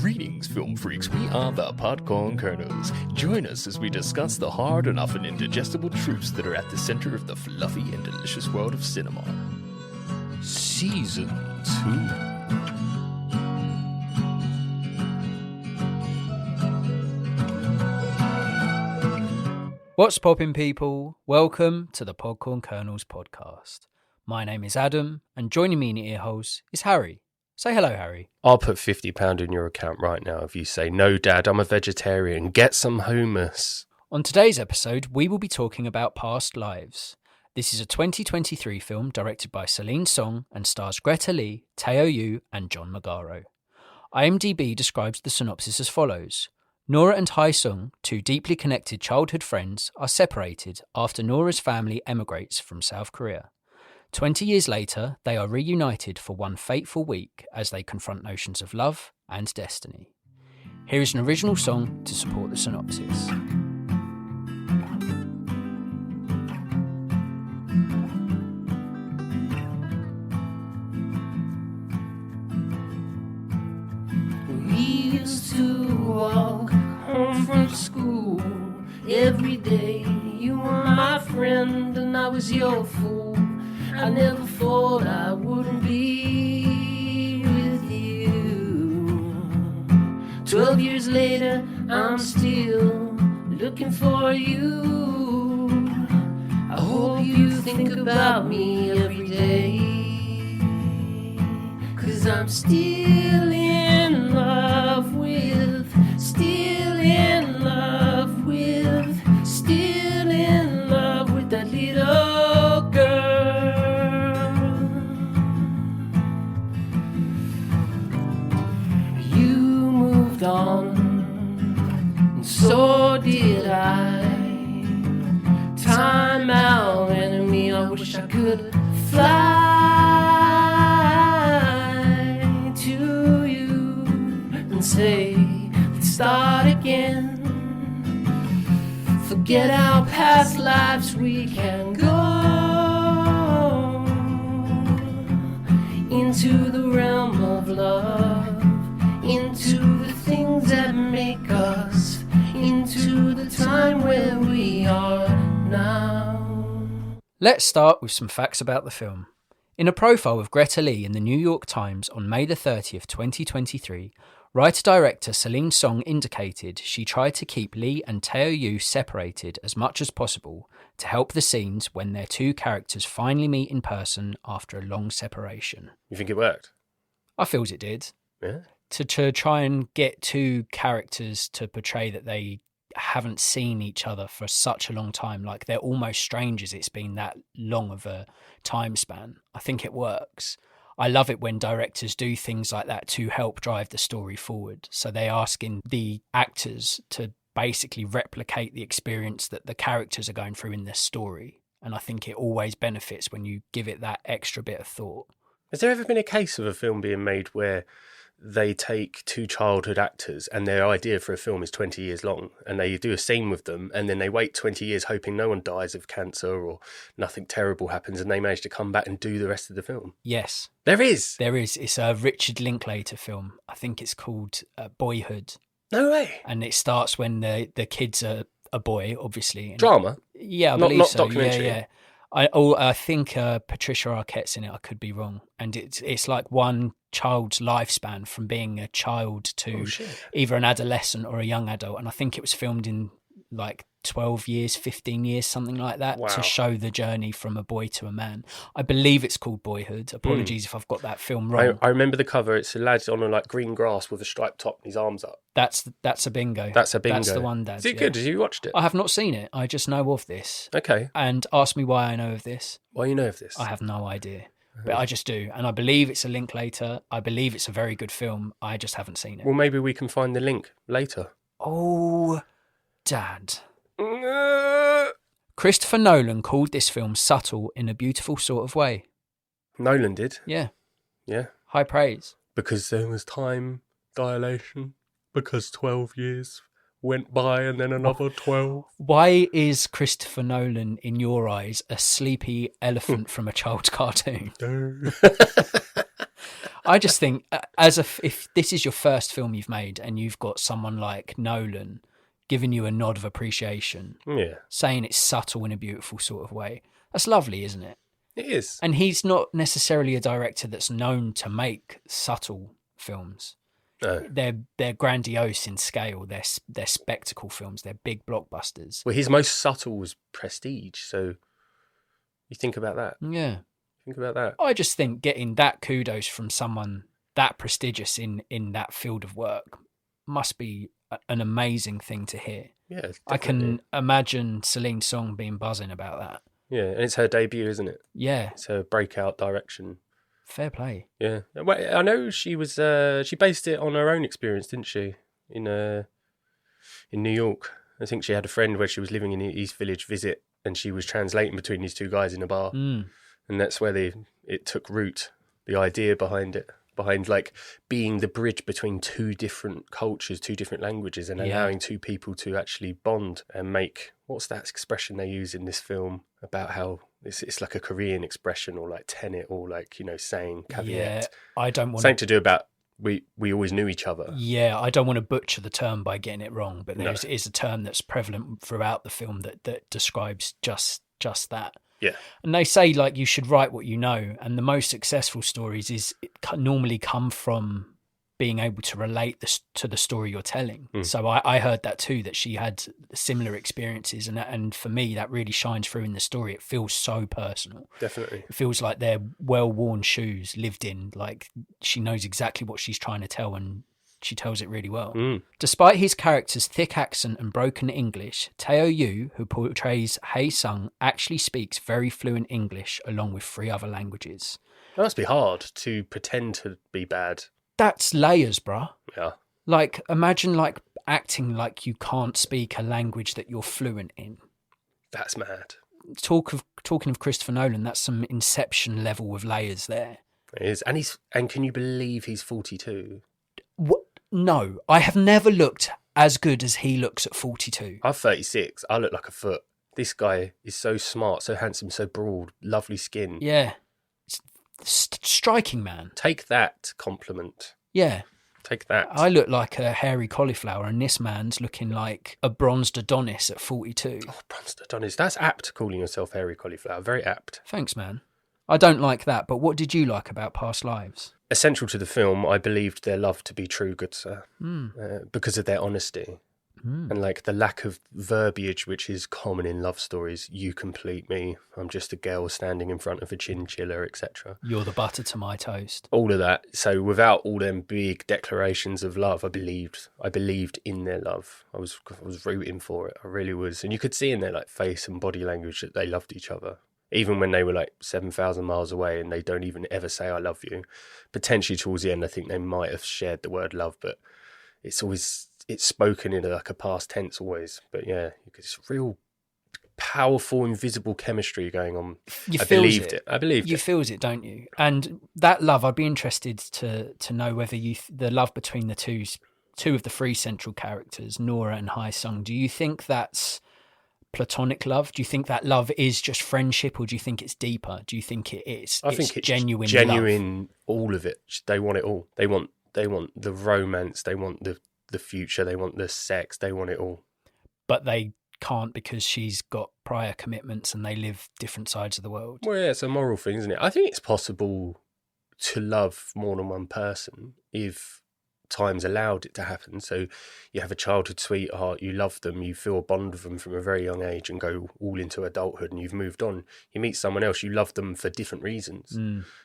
Greetings, film freaks. We are the Podcorn Kernels. Join us as we discuss the hard and often indigestible truths that are at the center of the fluffy and delicious world of cinema. Season 2. What's poppin', people? Welcome to the Podcorn Kernels podcast. My name is Adam, and joining me in the earholes is Harry. Say hello, Harry. I'll put £50 in your account right now if you say, "No, Dad, I'm a vegetarian. Get some hummus." On today's episode, we will be talking about Past Lives. This is a 2023 film directed by Celine Song and stars Greta Lee, Teo Yu, and John Magaro. IMDb describes the synopsis as follows. Nora and Hai Sung, two deeply connected childhood friends, are separated after Nora's family emigrates from South Korea. 20 years later, they are reunited for one fateful week as they confront notions of love and destiny. Here is an original song to support the synopsis. We used to walk home from school every day. You were my friend and I was your fool. I never thought I wouldn't be with you. 12 years later, I'm still looking for you. I hope you think about me every day. 'Cause I'm still in love with, still in love with, still in love with that little girl. You moved on, and so did I. Time out, enemy, I wish I could fly to you and say, let's start again. Forget our past lives, we can go into the realm of love, into the things that make us, into the time where we are now. Let's start with some facts about the film. In a profile of Greta Lee in the New York Times on May the 30th, 2023, writer-director Celine Song indicated she tried to keep Lee and Teo Yu separated as much as possible to help the scenes when their two characters finally meet in person after a long separation. You think it worked? I feels it did. Yeah. To try and get two characters to portray that they haven't seen each other for such a long time, like they're almost strangers, it's been that long of a time span. I think it works. I love it when directors do things like that to help drive the story forward. So they're asking the actors to basically replicate the experience that the characters are going through in this story. And I think it always benefits when you give it that extra bit of thought. Has there ever been a case of a film being made where they take two childhood actors and their idea for a film is 20 years long and they do a scene with them and then they wait 20 years hoping no one dies of cancer or nothing terrible happens and they manage to come back and do the rest of the film? Yes. There is? There is. It's a Richard Linklater film. I think it's called Boyhood. No way. And it starts when the kids are a boy, obviously. And Drama? Yeah, I Not believe so. documentary? Yeah. I think Patricia Arquette's in it. I could be wrong. And it's like one child's lifespan from being a child to either an adolescent or a young adult. And I think it was filmed in like 12 years, 15 years, something like that, to show the journey from a boy to a man. I believe it's called Boyhood. Apologies if I've got that film wrong. I remember the cover. It's a lad on a like green grass with a striped top and his arms up. That's a bingo. That's a bingo. That's the one, Dad. Is it good? Have you watched it? I have not seen it. I just know of this. Okay. And ask me why I know of this. Why you know of this? I have no idea. But I just do. And I believe it's a Linklater. I believe it's a very good film. I just haven't seen it. Well, maybe we can find the link later. Oh, Dad. Christopher Nolan called this film subtle in a beautiful sort of way. Nolan did? Yeah. Yeah. High praise. Because there was time dilation. Because 12 years went by and then another 12. Why is Christopher Nolan, in your eyes, a sleepy elephant from a child's cartoon? I just think, if this is your first film you've made and you've got someone like Nolan giving you a nod of appreciation, saying it's subtle in a beautiful sort of way, that's lovely, isn't it? It is. And he's not necessarily a director that's known to make subtle films. No. They're grandiose in scale. They're spectacle films. They're big blockbusters. Well, his most subtle was Prestige. So you think about that. Yeah. Think about that. I just think getting that kudos from someone that prestigious in that field of work must be an amazing thing to hear. Yeah, definitely. I can imagine Celine Song being buzzing about that. Yeah, and it's her debut, isn't it? Yeah. It's her breakout direction. Fair play. Yeah. Well, I know she was. She based it on her own experience, didn't she? In New York. I think she had a friend where she was living in the East Village visit, and she was translating between these two guys in a bar, and that's where it took root. The idea behind it, behind like being the bridge between two different cultures, two different languages, and allowing two people to actually bond and make. What's that expression they use in this film about how it's like a Korean expression, or like tenet, or like, you know, saying caveat. Yeah, I don't want something to do about we always knew each other. Yeah, I don't want to butcher the term by getting it wrong, but there is a term that's prevalent throughout the film that describes just that. Yeah. And they say, like, you should write what you know, and the most successful stories normally come from being able to relate to the story you're telling. So I heard that too, that she had similar experiences, and for me that really shines through in the story. It feels so personal. Definitely. It feels like they're well-worn shoes lived in, like she knows exactly what she's trying to tell, and she tells it really well. Despite his character's thick accent and broken English, Tae Yoo, who portrays Hae Sung, actually speaks very fluent English along with 3 other languages. It must be hard to pretend to be bad. That's layers, bruh. Yeah. Like, imagine like acting like you can't speak a language that you're fluent in. That's mad. Talking of Christopher Nolan, that's some Inception level of layers there. It is. And can you believe he's 42? What? No, I have never looked as good as he looks at 42. I'm 36. I look like a foot. This guy is so smart, so handsome, so broad, lovely skin. Yeah. Striking, man. Take that compliment. Yeah. Take that. I look like a hairy cauliflower, and this man's looking like a bronzed Adonis at 42. Oh, bronzed Adonis. That's apt, calling yourself hairy cauliflower. Very apt. Thanks, man. I don't like that, but what did you like about Past Lives? Essential to the film, I believed their love to be true, good sir, because of their honesty. And like the lack of verbiage, which is common in love stories. You complete me. I'm just a girl standing in front of a chinchilla, etc. You're the butter to my toast. All of that. So without all them big declarations of love, I believed in their love. I was rooting for it. I really was. And you could see in their like face and body language that they loved each other. Even when they were like 7,000 miles away and they don't even ever say I love you. Potentially towards the end, I think they might have shared the word love, but it's spoken in like a past tense always. But yeah, it's real powerful, invisible chemistry going on. I believed it. You feels it, don't you? And that love, I'd be interested to know whether the love between the two of the 3 central characters, Nora and Hae Sung, do you think that's platonic love? Do you think that love is just friendship, or do you think it's deeper? Do you think it's genuine love? All of it. They want it all. They want the romance, they want the future, they want the sex, they want it all. But they can't because she's got prior commitments and they live different sides of the world. Well, yeah, it's a moral thing, isn't it? I think it's possible to love more than one person if time's allowed it to happen. So you have a childhood sweetheart, you love them, you feel a bond with them from a very young age and go all into adulthood and you've moved on. You meet someone else, you love them for different reasons.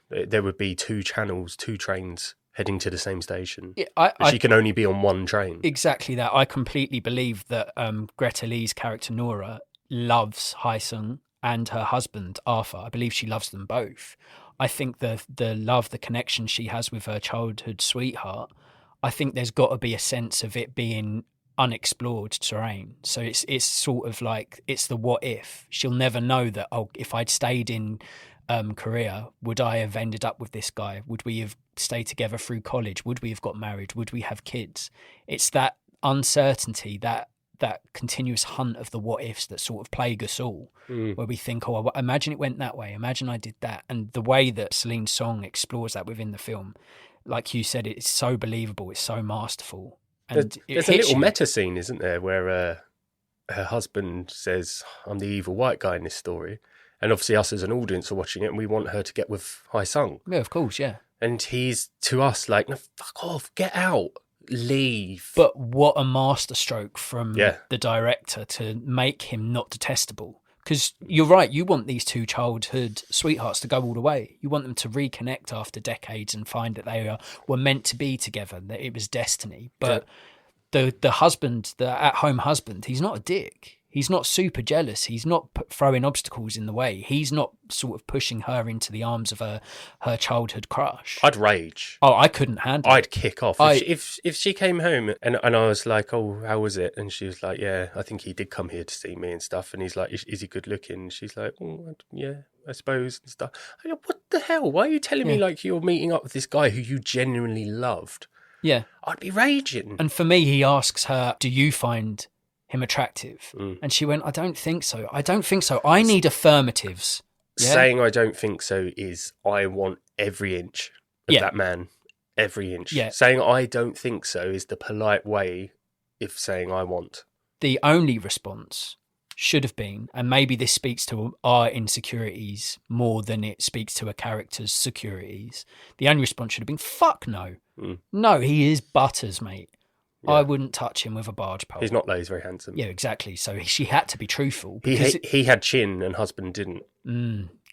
There would be 2 channels, 2 trains heading to the same station. Yeah, she can only be on one train. Exactly that. I completely believe that Greta Lee's character Nora loves Hae Sung and her husband Arthur. I believe she loves them both. I think the love, the connection she has with her childhood sweetheart, I think there's got to be a sense of it being unexplored terrain. So it's sort of like, it's the what if. She'll never know that, oh, if I'd stayed in Korea, would I have ended up with this guy? Would we have stayed together through college? Would we have got married? Would we have kids? It's that uncertainty, that continuous hunt of the what ifs that sort of plague us all, where we think, oh, imagine it went that way, imagine I did that. And the way that Celine Song explores that within the film, like you said, it's so believable, it's so masterful. And there's a little meta scene, isn't there, where her husband says, I'm the evil white guy in this story. And obviously us as an audience are watching it and we want her to get with Hai Sung. Yeah, of course, yeah. And he's, to us, like, no, fuck off, get out, leave. But what a masterstroke from the director to make him not detestable. Because you're right, you want these two childhood sweethearts to go all the way. You want them to reconnect after decades and find that they were meant to be together, that it was destiny. But the husband, the at-home husband, he's not a dick. He's not super jealous. He's not throwing obstacles in the way. He's not sort of pushing her into the arms of her childhood crush. I'd rage. Oh, I couldn't handle it. I'd kick off. If she came home and I was like, oh, how was it? And she was like, yeah, I think he did come here to see me and stuff. And he's like, is he good looking? And she's like, oh, yeah, I suppose and stuff. I go, what the hell? Why are you telling me like you're meeting up with this guy who you genuinely loved? Yeah. I'd be raging. And for me, he asks her, do you find him attractive? And she went, I don't think so. I need affirmatives. Yeah? Saying I don't think so is I want every inch of that man. Every inch. Yeah. Saying I don't think so is the polite way of saying I want. The only response should have been, and maybe this speaks to our insecurities more than it speaks to a character's securities, the only response should have been, fuck no. No, he is butters, mate. Yeah. I wouldn't touch him with a barge pole. He's not though, he's very handsome. Yeah, exactly. So she had to be truthful. He had chin and husband didn't.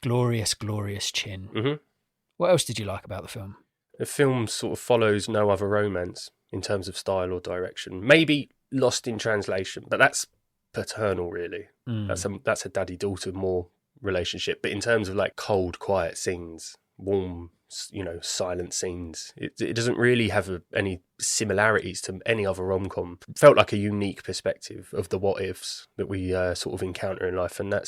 Glorious, glorious chin. Mm-hmm. What else did you like about the film? The film sort of follows no other romance in terms of style or direction. Maybe lost in translation, but that's paternal really. That's a daddy-daughter more relationship. But in terms of like cold, quiet scenes, warm, silent scenes, it doesn't really have any similarities to any other rom-com. It felt like a unique perspective of the what-ifs that we sort of encounter in life, and I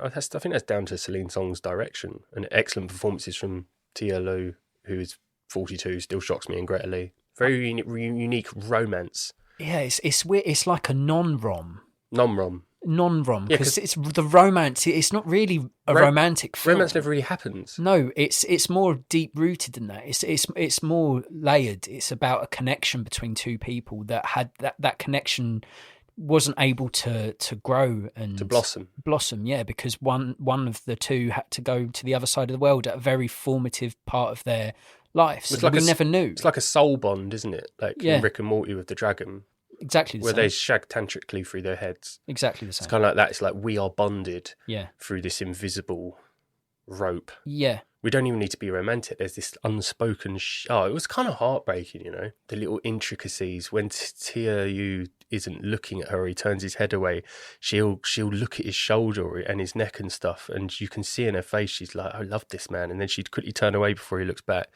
think that's down to Celine Song's direction and excellent performances from Tia Lu, who is 42, still shocks me, and Greta Lee. Very unique romance. Yeah, it's weird. It's like a non-rom, because it's the romance. It's not really a romantic film. Romance never really happens. No, it's more deep rooted than that. It's more layered. It's about a connection between two people that had that connection wasn't able to grow and to blossom. Yeah, because one of the two had to go to the other side of the world at a very formative part of their life. So we never knew. It's like a soul bond, isn't it? Like in Rick and Morty with the dragon. Exactly the where same. they shag tantrically through their heads. Exactly the same. It's kind of like that. It's like we are bonded through this invisible rope. Yeah. We don't even need to be romantic. There's this unspoken... it was kind of heartbreaking, the little intricacies. When Tia Yu isn't looking at her, he turns his head away. She'll look at his shoulder and his neck and stuff, and you can see in her face, she's like, I love this man. And then she'd quickly turn away before he looks back.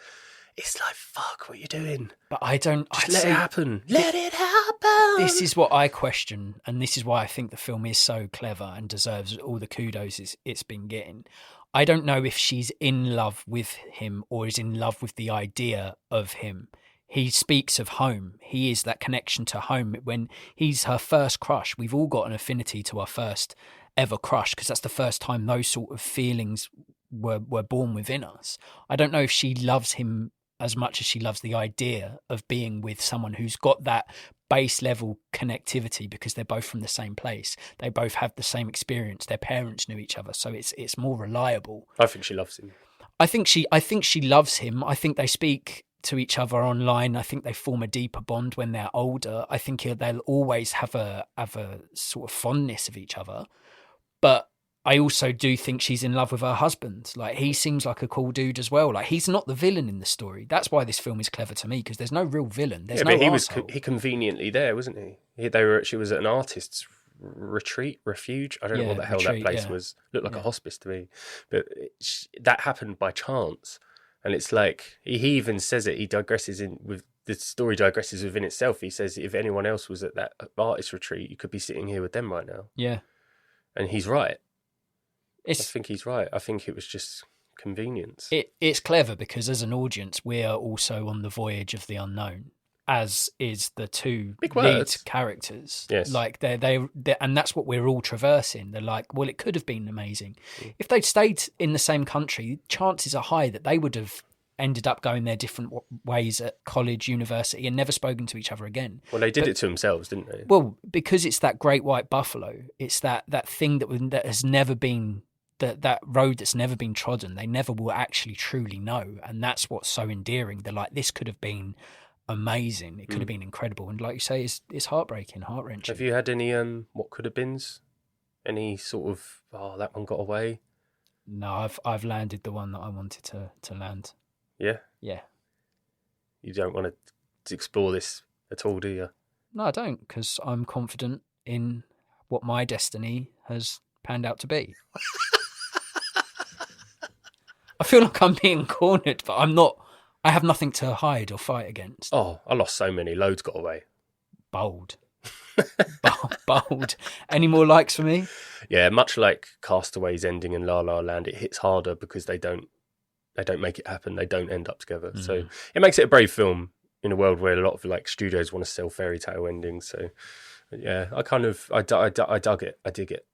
It's like, fuck, what are you doing? But I don't... Just let it happen. Let it happen. This is what I question, and this is why I think the film is so clever and deserves all the kudos it's been getting. I don't know if she's in love with him or is in love with the idea of him. He speaks of home. He is that connection to home. When he's her first crush, we've all got an affinity to our first ever crush because that's the first time those sort of feelings were born within us. I don't know if she loves him as much as she loves the idea of being with someone who's got that base level connectivity because they're both from the same place. They both have the same experience. Their parents knew each other, so it's more reliable. I think she loves him. I think she loves him. I think they speak to each other online. I think they form a deeper bond when they're older. I think they'll always have a sort of fondness of each other. But I also do think she's in love with her husband. Like, he seems like a cool dude as well. Like, he's not the villain in the story. That's why this film is clever to me, because there's no real villain. There's no asshole. He conveniently there, wasn't he? She was at an artist's refuge. I don't know what the hell that place was. Looked like a hospice to me. But that happened by chance. And it's like, he even says it, the story digresses within itself. He says, if anyone else was at that artist retreat, you could be sitting here with them right now. Yeah. And he's right. I think he's right. I think it was just convenience. It's clever because as an audience, we are also on the voyage of the unknown, as is the two lead characters. Yes. Like they and that's what we're all traversing. They're like, well, it could have been amazing. If they'd stayed in the same country, chances are high that they would have ended up going their different ways at college, university, and never spoken to each other again. Well, they did it to themselves, didn't they? Well, because it's that great white buffalo. It's that thing that has never been, that road that's never been trodden. They never will actually truly know. And that's what's so endearing. They're like, this could have been amazing. It could have been incredible. And like you say, it's heartbreaking, heart-wrenching. Have you had any what could have beens? Any sort of, that one got away? No, I've landed the one that I wanted to land. Yeah? Yeah. You don't want to explore this at all, do you? No, I don't, because I'm confident in what my destiny has panned out to be. I feel like I'm being cornered, but I'm not. I have nothing to hide or fight against. Oh, I lost so many. Loads got away. Bold. Bold. Any more likes for me? Yeah, much like Castaway's ending in La La Land, it hits harder because they don't make it happen. They don't end up together. So it makes it a brave film in a world where a lot of like studios want to sell fairy tale endings. So yeah, I dug it. I dig it.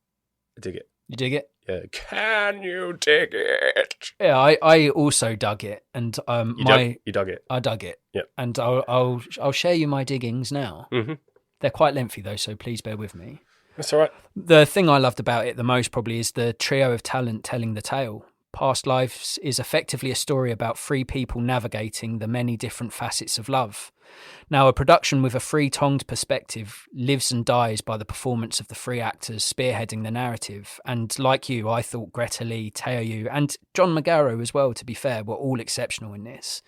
You dig it? Yeah. Can you dig it? Yeah, I also dug it, and You dug it. I dug it. Yeah. And I'll share you my diggings now. Mm-hmm. They're quite lengthy though, so please bear with me. That's all right. The thing I loved about it the most probably is the trio of talent telling the tale. Past Lives is effectively a story about three people navigating the many different facets of love. Now, a production with a three-tongued perspective lives and dies by the performance of the three actors spearheading the narrative. And like you, I thought Greta Lee, Teo Yu, and John Magaro as well, to be fair, were all exceptional in this.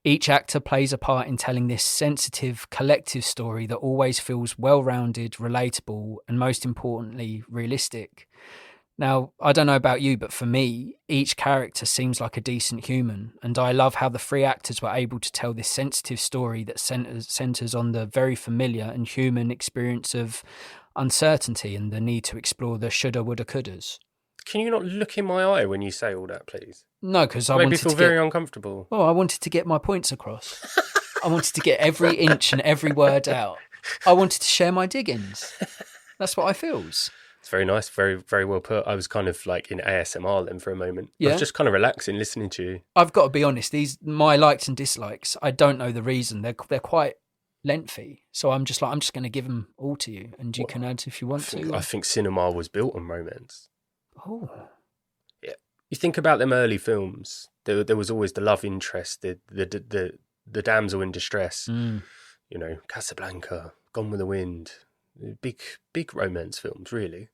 Each actor plays a part in telling this sensitive, collective story that always feels well-rounded, relatable, and most importantly, realistic. Now, I don't know about you, but for me, each character seems like a decent human, and I love how the three actors were able to tell this sensitive story that centres on the very familiar and human experience of uncertainty and the need to explore the shoulda, woulda, couldas. Can you not look in my eye when you say all that, please? No, because I Made me wanted feel to very uncomfortable. I wanted to get my points across. I wanted to get every inch and every word out. I wanted to share my diggings. That's what I feels. It's very nice, very, very well put. I was kind of like in ASMR then for a moment. Yeah. I was just kind of relaxing, listening to you. I've got to be honest, my likes and dislikes, I don't know the reason. They're quite lengthy. So I'm just going to give them all to you, and you can add if you want to. I think cinema was built on romance. Oh. Yeah. You think about them early films, there was always the love interest, the damsel in distress. You know, Casablanca, Gone with the Wind. Big romance films, really.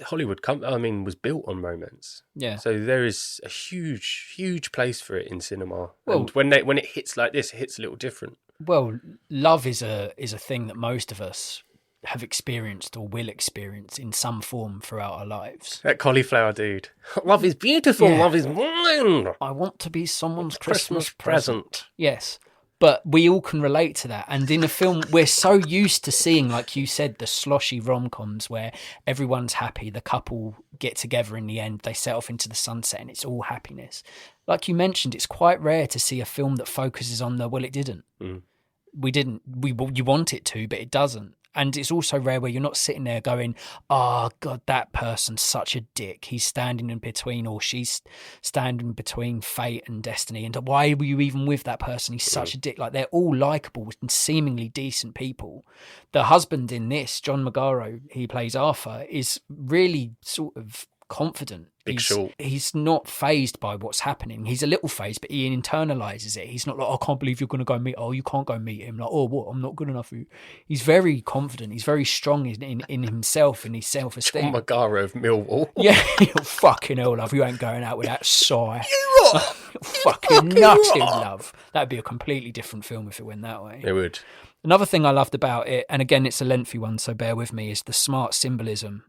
Hollywood, was built on romance. Yeah. So there is a huge place for it in cinema. Well, and when it hits like this, it hits a little different. Well, love is a thing that most of us have experienced or will experience in some form throughout our lives. That cauliflower dude. Love is beautiful. Yeah. Love is mine. I want to be someone's Christmas present. Yes. But we all can relate to that. And in a film, we're so used to seeing, like you said, the sloshy rom-coms where everyone's happy, the couple get together in the end, they set off into the sunset and it's all happiness. Like you mentioned, it's quite rare to see a film that focuses on it didn't. You want it to, but it doesn't. And it's also rare where you're not sitting there going, oh, God, that person's such a dick. He's standing in between, or she's standing between fate and destiny. And why were you even with that person? He's such a dick. Like, they're all likeable and seemingly decent people. The husband in this, John Magaro, he plays Arthur, is really sort of confident. He's not fazed by what's happening. He's a little fazed, but he internalizes it. He's not like, oh, I can't believe you're going to go meet. Oh, you can't go meet him. Like, oh, what? I'm not good enough for you. He's very confident. He's very strong in himself and his self-esteem. John Magaro of Millwall. Yeah, fucking hell, love. You ain't going out with that sigh. You fucking nutty, love. That'd be a completely different film if it went that way. It would. Another thing I loved about it, and again, it's a lengthy one, so bear with me, is the smart symbolism.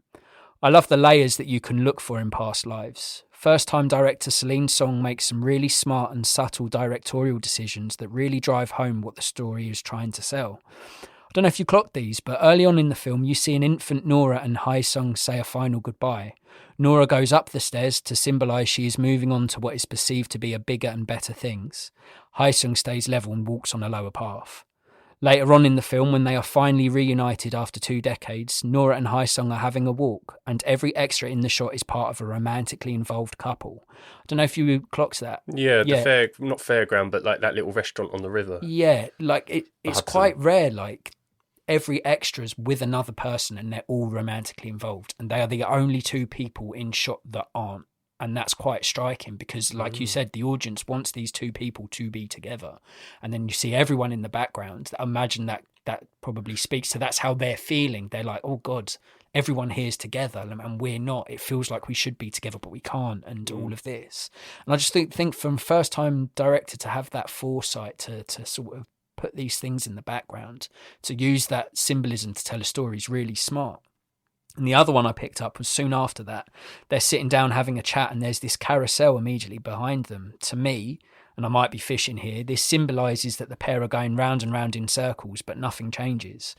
I love the layers that you can look for in Past Lives. First-time director Celine Song makes some really smart and subtle directorial decisions that really drive home what the story is trying to sell. I don't know if you clocked these, but early on in the film, you see an infant Nora and Hai Sung say a final goodbye. Nora goes up the stairs to symbolise she is moving on to what is perceived to be a bigger and better things. Hai Sung stays level and walks on a lower path. Later on in the film, when they are finally reunited after 2 decades, Nora and Hae-sung are having a walk, and every extra in the shot is part of a romantically involved couple. I don't know if you clocked that. Yeah, not fairground, but like that little restaurant on the river. Yeah, like it's Hudson. quite rare, like every extra's with another person and they're all romantically involved, and they are the only 2 people in shot that aren't. And that's quite striking because, like you said, the audience wants these 2 people to be together. And then you see everyone in the background. Imagine that probably speaks to that's how they're feeling. They're like, oh, God, everyone here is together and we're not. It feels like we should be together, but we can't, and all of this. And I just think from first-time director to have that foresight to sort of put these things in the background, to use that symbolism to tell a story is really smart. And the other one I picked up was soon after that. They're sitting down having a chat and there's this carousel immediately behind them. To me, and I might be fishing here, this symbolises that the pair are going round and round in circles, but nothing changes.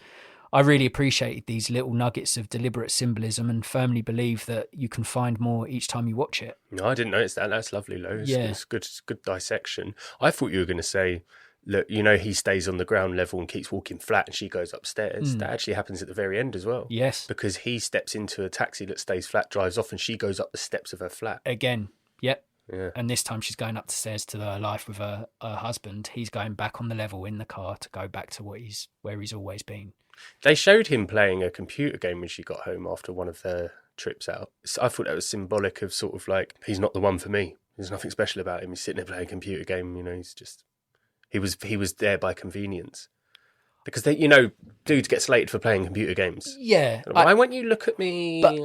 I really appreciated these little nuggets of deliberate symbolism and firmly believe that you can find more each time you watch it. No, I didn't notice that. That's lovely, Lo. It's good dissection. I thought you were going to say, look, he stays on the ground level and keeps walking flat and she goes upstairs. That actually happens at the very end as well. Yes. Because he steps into a taxi that stays flat, drives off, and she goes up the steps of her flat. Again, yep. Yeah. And this time she's going up the stairs to her life with her husband. He's going back on the level in the car to go back to where he's always been. They showed him playing a computer game when she got home after one of their trips out. So I thought that was symbolic of sort of like, he's not the one for me. There's nothing special about him. He's sitting there playing a computer game, he's just... He was there by convenience. Because, dudes get slated for playing computer games. Yeah. Why won't you look at me? But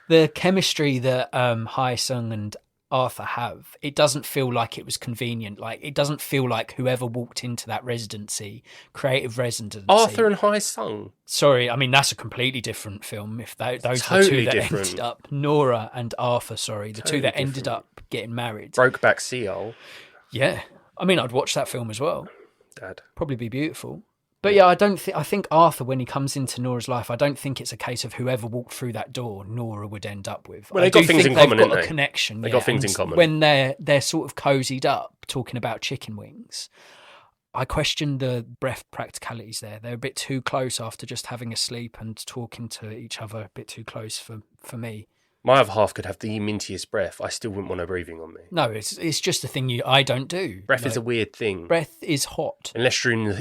the chemistry that Hae-sung and Arthur have, it doesn't feel like it was convenient. Like, it doesn't feel like whoever walked into that creative residency. Arthur and Hae-sung? Sorry, I mean, that's a completely different film. If those Totally are the 2 that different. ended up, Nora and Arthur, the 2 that ended up getting married. Brokeback Seal. Yeah. I mean, I'd watch that film as well. Dad. Probably be beautiful. But yeah, I think Arthur, when he comes into Nora's life, I don't think it's a case of whoever walked through that door, Nora would end up with. Well, they've got things in common, they've got haven't a connection. They've got things in common. When they're sort of cozied up, talking about chicken wings, I question the breath practicalities there. They're a bit too close after just having a sleep and talking to each other, a bit too close for me. My other half could have the mintiest breath. I still wouldn't want her breathing on me. No, it's just a thing I don't do. Breath is a weird thing. Breath is hot. Unless you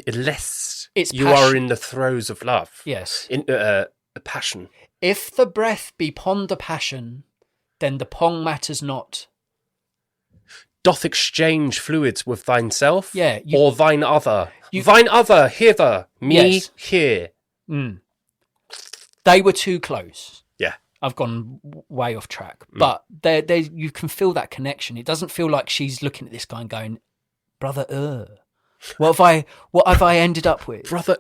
passion. are in the throes of love. Yes. In a passion. If the breath be ponder passion, then the pong matters not. Doth exchange fluids with thine self? Yeah. Or thine other? Thine other, hither, me Yes. here. They were too close. Yeah. I've gone way off track. But you can feel that connection. It doesn't feel like she's looking at this guy and going, brother, what have I ended up with? Brother,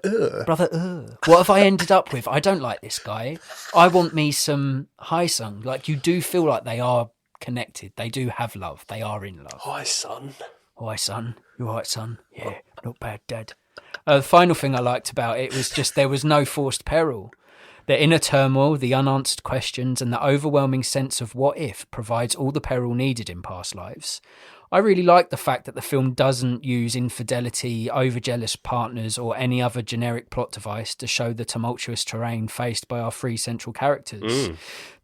what have I ended up with? I don't like this guy. I want me some Hae-sung. Like, you do feel like they are connected. They do have love. They are in love. Hi, son. Hi, son. You all right, son? Yeah, not bad, Dad. The final thing I liked about it was just there was no forced peril. The inner turmoil, the unanswered questions, and the overwhelming sense of what if provides all the peril needed in past lives. I really like the fact that the film doesn't use infidelity, overjealous partners, or any other generic plot device to show the tumultuous terrain faced by our 3 central characters.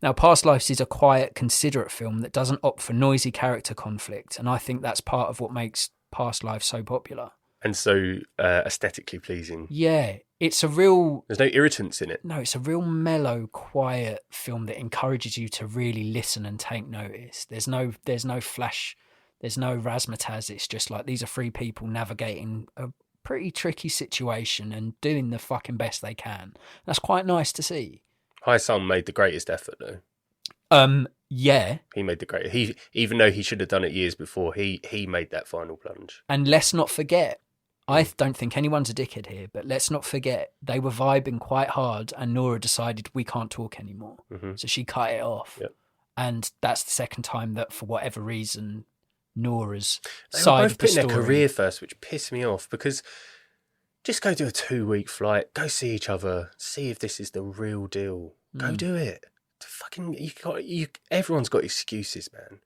Now, Past Lives is a quiet, considerate film that doesn't opt for noisy character conflict, and I think that's part of what makes Past Lives so popular. And so aesthetically pleasing. Yeah, it's a real... There's no irritants in it. No, it's a real mellow, quiet film that encourages you to really listen and take notice. There's no flash... There's no razzmatazz. It's just like these are 3 people navigating a pretty tricky situation and doing the fucking best they can. That's quite nice to see. Hae-sung made the greatest effort, though. Yeah. He made the greatest. Even though he should have done it years before, he made that final plunge. And let's not forget, I don't think anyone's a dickhead here, but let's not forget they were vibing quite hard and Nora decided we can't talk anymore. So she cut it off. Yep. And that's the second time that, for whatever reason, Nora's they side were of both the putting story. their career first, which pissed me off because just go do a 2-week flight, go see each other, see if this is the real deal. Go do it. Everyone's got excuses, man.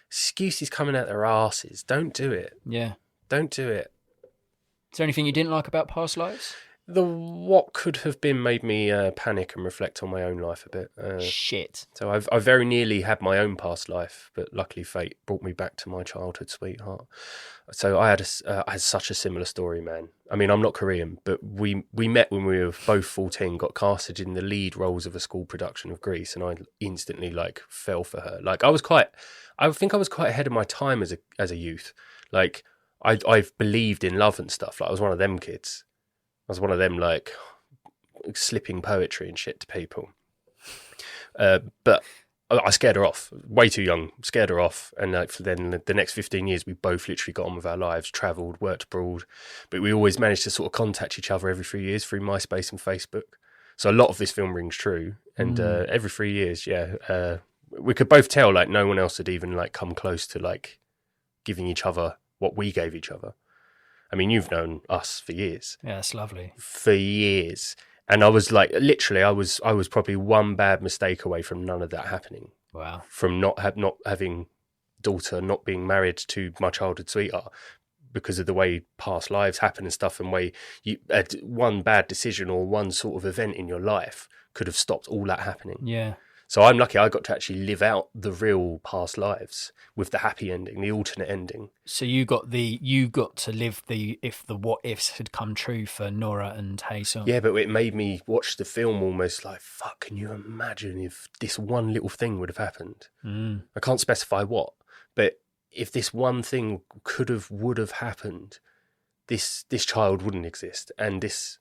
Excuses coming out their asses. Don't do it. Yeah. Don't do it. Is there anything you didn't like about Past Lives? What could have been made me panic and reflect on my own life a bit. Shit. So I very nearly had my own past life, but luckily fate brought me back to my childhood sweetheart. So I had such a similar story, man. I mean, I'm not Korean, but we met when we were both 14, got casted in the lead roles of a school production of Grease, and I instantly like fell for her. Like I think I was quite ahead of my time as a youth. Like I've believed in love and stuff. Like I was one of them kids. I was one of them, like, slipping poetry and shit to people. But I scared her off. Way too young. Scared her off. And like, then the next 15 years, we both literally got on with our lives, travelled, worked abroad. But we always managed to sort of contact each other every 3 years through MySpace and Facebook. So a lot of this film rings true. And every 3 years, we could both tell, like, no one else had even, like, come close to, like, giving each other what we gave each other. I mean, you've known us for years. Yeah, that's lovely. For years. And I was like, literally, I was probably one bad mistake away from none of that happening. Wow. From not having daughter, not being married to my childhood sweetheart because of the way past lives happen and stuff, and way one bad decision or one sort of event in your life could have stopped all that happening. Yeah. So I'm lucky I got to actually live out the real past lives with the happy ending, the alternate ending. So you got to live if the what ifs had come true for Nora and Hae-sung. Yeah, but it made me watch the film almost like, fuck, can you imagine if this one little thing would have happened? I can't specify what, but if this one thing would have happened, this child wouldn't exist, and this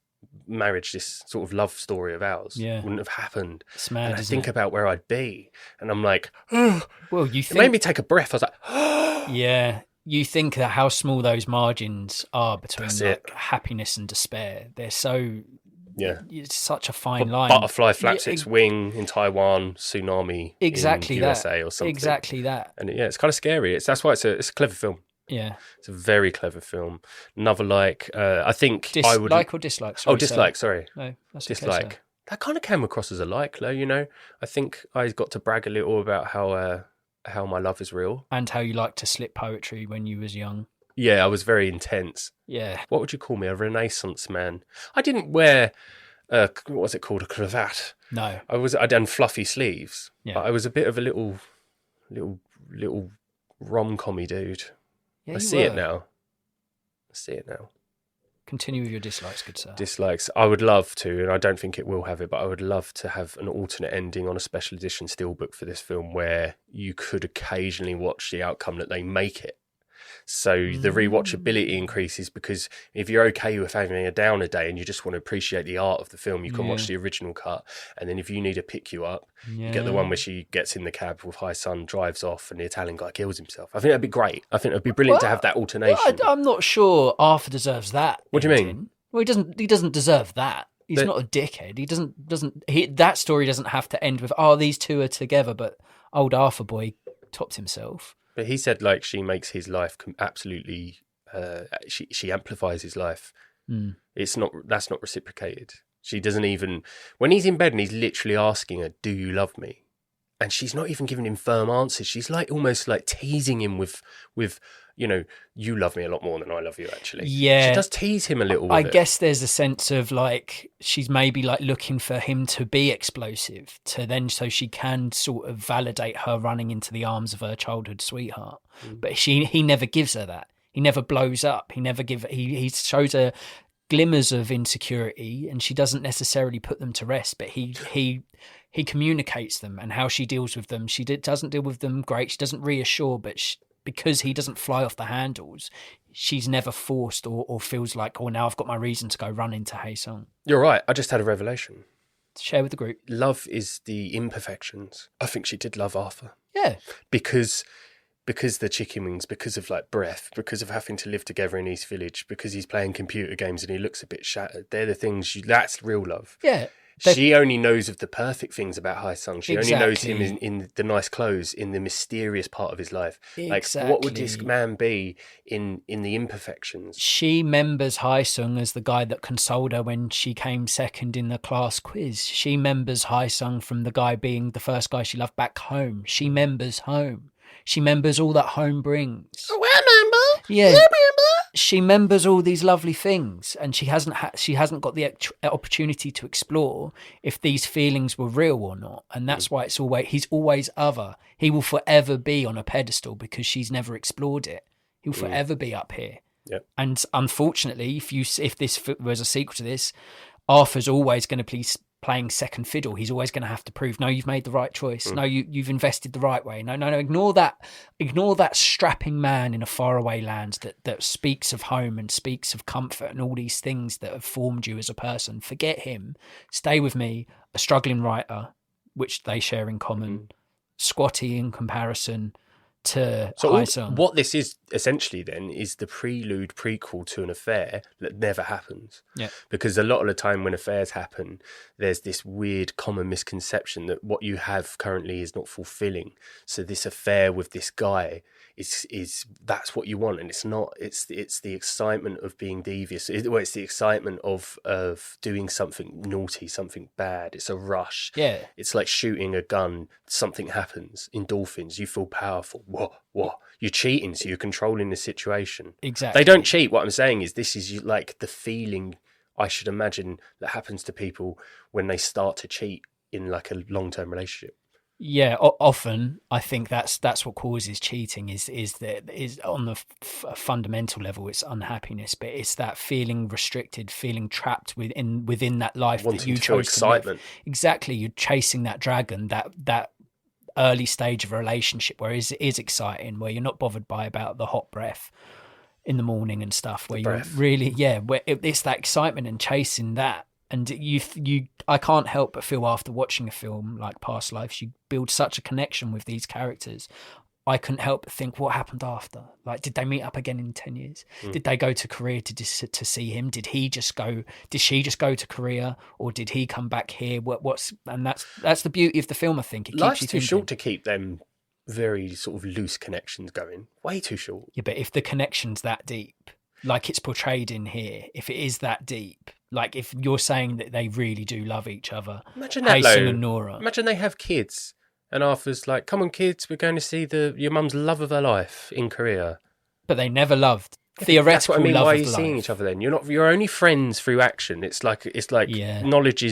marriage, this sort of love story of ours, wouldn't have happened. It's mad, and I think about where I'd be, and I'm like, well, it made me take a breath. I was like, yeah, you think that how small those margins are between That's happiness and despair. They're so, it's such a fine line. Butterfly flaps its wing in Taiwan, tsunami exactly in USA or something. Exactly that. And it's kind of scary. That's why it's a clever film. Yeah, it's a very clever film. Another I think I would like or dislike. Sorry, dislike. Sorry, no, that's dislike. Okay, that kind of came across as a like, though. You know, I think I got to brag a little about how my love is real and how you liked to slip poetry when you was young. Yeah, I was very intense. Yeah, what would you call me? A Renaissance man. I didn't wear what was it called? A cravat. No, I'd done fluffy sleeves. Yeah, but I was a bit of a little rom-commy dude. Yeah, I see it now. Continue with your dislikes, good sir. Dislikes. I would love to, and I don't think it will have it, but I would love to have an alternate ending on a special edition steelbook for this film where you could occasionally watch the outcome that they make it. So the rewatchability increases, because if you're okay with having a downer day and you just want to appreciate the art of the film, you can watch the original cut. And then if you need a pick you up, you get the one where she gets in the cab with Hae-sung, drives off, and the Italian guy kills himself. I think that'd be great. I think it'd be brilliant to have that alternation. I'm not sure Arthur deserves that. What do you mean? Well, he doesn't deserve that. He's not a dickhead. He doesn't. That story doesn't have to end with, these two are together, but old Arthur boy topped himself. But he said, like, she makes his life absolutely. She amplifies his life. That's not reciprocated. She doesn't even, when he's in bed and he's literally asking her, "Do you love me?" And she's not even giving him firm answers. She's like almost like teasing him with, you love me a lot more than I love you, actually. Yeah. She does tease him a little I bit. guess there's a sense of like, she's maybe like looking for him to be explosive so she can sort of validate her running into the arms of her childhood sweetheart. But he never gives her that. He never blows up. He shows her glimmers of insecurity, and she doesn't necessarily put them to rest, but he communicates them, and how she deals with them. She doesn't deal with them great. She doesn't reassure, but because he doesn't fly off the handles, she's never forced or feels like, now I've got my reason to go run into Hae-sung. You're right. I just had a revelation. Share with the group. Love is the imperfections. I think she did love Arthur. Yeah. Because the chicken wings, because of like breath, because of having to live together in East Village, because he's playing computer games and he looks a bit shattered. They're the things, that's real love. Yeah. She only knows of the perfect things about Hae-sung. She only knows him in the nice clothes, in the mysterious part of his life. Exactly. Like, what would this man be in the imperfections? She members Hae-sung as the guy that consoled her when she came second in the class quiz. She members Hae-sung from the guy being the first guy she loved back home. She members home. She members all that home brings. Oh, I remember. Yeah. You remember? she remembers all these lovely things, and she hasn't got the opportunity to explore if these feelings were real or not. And that's why he's always other. He will forever be on a pedestal because she's never explored it. He'll forever be up here. Yep. And unfortunately, if this was a sequel to this, Arthur's always going to be playing second fiddle. He's always going to have to prove, no, you've made the right choice. No, you've invested the right way. No. Ignore that strapping man in a faraway land that speaks of home and speaks of comfort and all these things that have formed you as a person. Forget him. Stay with me, a struggling writer, which they share in common, squatty in comparison to Haisung. What this is essentially then is the prequel to an affair that never happens. Yeah. Because a lot of the time when affairs happen, there's this weird common misconception that what you have currently is not fulfilling. So this affair with this guy is that's what you want, and it's not. It's the excitement of being devious. It's the excitement of doing something naughty, something bad. It's a rush. Yeah. It's like shooting a gun. Something happens. Endorphins. You feel powerful. What? You're cheating, so you're controlling the situation. Exactly. They don't cheat. What I'm saying is this is like the feeling I should imagine that happens to people when they start to cheat in like a long-term relationship. Yeah, often I think that's what causes cheating is on the fundamental level it's unhappiness, but it's that feeling restricted, feeling trapped within that life Wanting that you to feel chose excitement. to live. Exactly, you're chasing that dragon, that early stage of a relationship where it is exciting, where you're not bothered about the hot breath in the morning and stuff, where you're really where it's that excitement and chasing that. And I can't help but feel after watching a film like Past Lives, you build such a connection with these characters. I couldn't help but think, what happened after? Like, did they meet up again in 10 years? Did they go to Korea to see him? Did she just go to Korea, or did he come back here? And that's the beauty of the film, I think. It Life's keeps too you short to keep them very sort of loose connections going. Way too short. Yeah, but if the connection's that deep, like it's portrayed in here, if it is that deep, like if you're saying that they really do love each other, imagine that, Haisung and Nora. Imagine they have kids, and Arthur's like, "Come on, kids, we're going to see your mum's love of her life in Korea." But they never loved. Theoretical That's what I mean. love Why are of you life. seeing each other then? You're only friends through action. It's like knowledge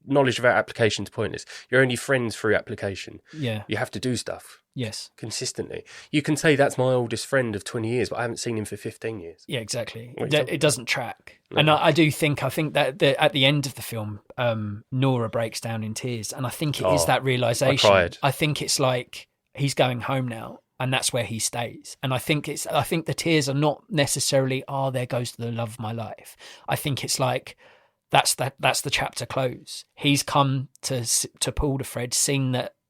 without application is pointless. You're only friends through application. Yeah. You have to do stuff. Yes. Consistently. You can say that's my oldest friend of 20 years, but I haven't seen him for 15 years. Yeah, exactly. What are you It doesn't track. No. And I think that at the end of the film, Nora breaks down in tears. And I think it is that realization. I cried. I think it's like he's going home now, and that's where he stays. And I think the tears are not necessarily, there goes the love of my life. I think it's like that's the chapter close. He's come to pull the thread,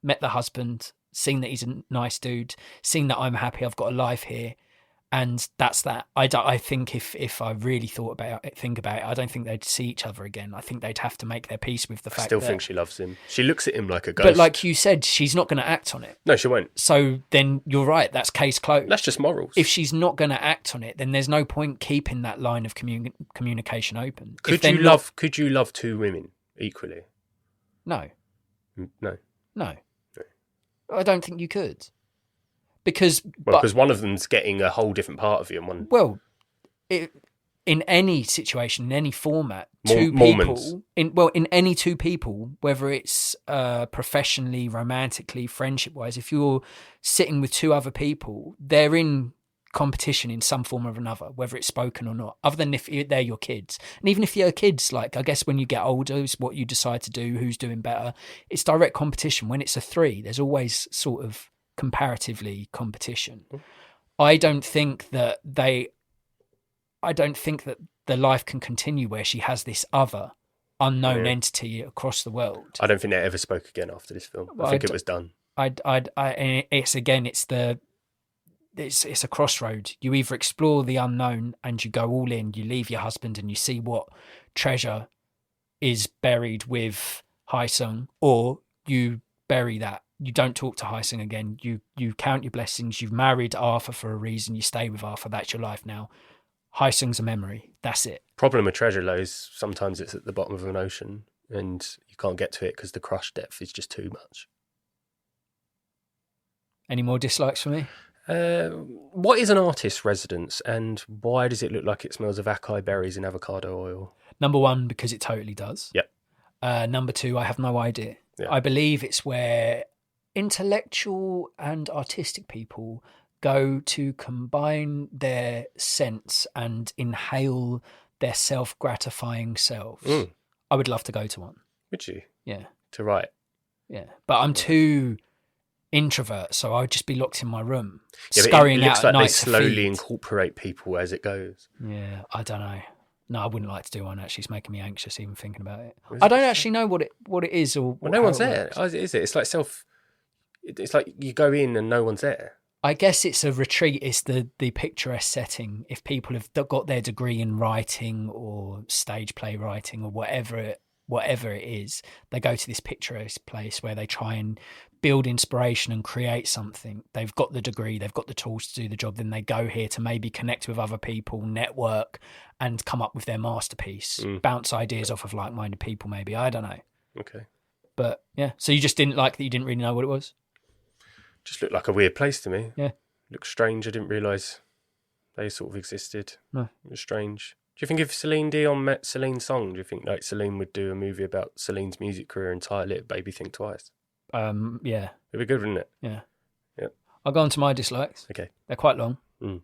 met the husband, seen that he's a nice dude, seen that I'm happy, I've got a life here, and that's that. I think if I really think about it, I don't think they'd see each other again. I think they'd have to make their peace with the fact. I still think she loves him. She looks at him like a ghost. But like you said, she's not going to act on it. No, she won't. So then you're right. That's case closed. That's just morals. If she's not going to act on it, then there's no point keeping that line of communication open. Could you love two women equally? No. No. I don't think you could. Because one of them's getting a whole different part of you, and one. Well, in any situation, in any format, in any two people, whether it's professionally, romantically, friendship-wise, if you're sitting with two other people, they're in competition in some form or another, whether it's spoken or not, other than if they're your kids. And even if you're kids, like, I guess when you get older, it's what you decide to do, who's doing better. It's direct competition. When it's a three, there's always sort of comparatively competition. I don't think that the life can continue where she has this other unknown entity across the world. I don't think they ever spoke again after this film. I think it was done. It's a crossroad. You either explore the unknown and you go all in, you leave your husband and you see what treasure is buried with Haisung, or you bury that. You don't talk to Haisung again. You count your blessings. You've married Arthur for a reason. You stay with Arthur. That's your life now. Haisung's a memory. That's it. Problem with treasure, though, is sometimes it's at the bottom of an ocean and you can't get to it because the crush depth is just too much. Any more dislikes for me? What is an artist's residence, and why does it look like it smells of acai berries and avocado oil? Number one, because it totally does. Yep. Number two, I have no idea. Yeah. I believe it's where intellectual and artistic people go to combine their scents and inhale their self-gratifying selves. I would love to go to one. Would you? Yeah. To write? Yeah. But I'm too introvert, so I would just be locked in my room, Yeah, scurrying it looks out like at night they to slowly feed. incorporate people as it goes. Yeah, I don't know. No, I wouldn't like to do one. Actually, it's making me anxious even thinking about it. Is I don't it? actually know what it is or. Well, no how one's it there, works. is it? It's like It's like you go in and no one's there. I guess it's a retreat. It's the picturesque setting. If people have got their degree in writing or stage play writing or whatever it is, they go to this picturesque place where they try and build inspiration and create something. They've got the degree, they've got the tools to do the job. Then they go here to maybe connect with other people, network, and come up with their masterpiece. Bounce ideas off of like-minded people. Maybe, I don't know. Okay. But yeah, so you just didn't like that. You didn't really know what it was. Just looked like a weird place to me. Yeah. Looked strange. I didn't realise they sort of existed. No. It was strange. Do you think if Celine Dion met Celine Song, do you think like Celine would do a movie about Celine's music career and title it Baby Think Twice? Yeah. It'd be good, wouldn't it? Yeah. Yep. I'll go on to my dislikes. Okay. They're quite long. The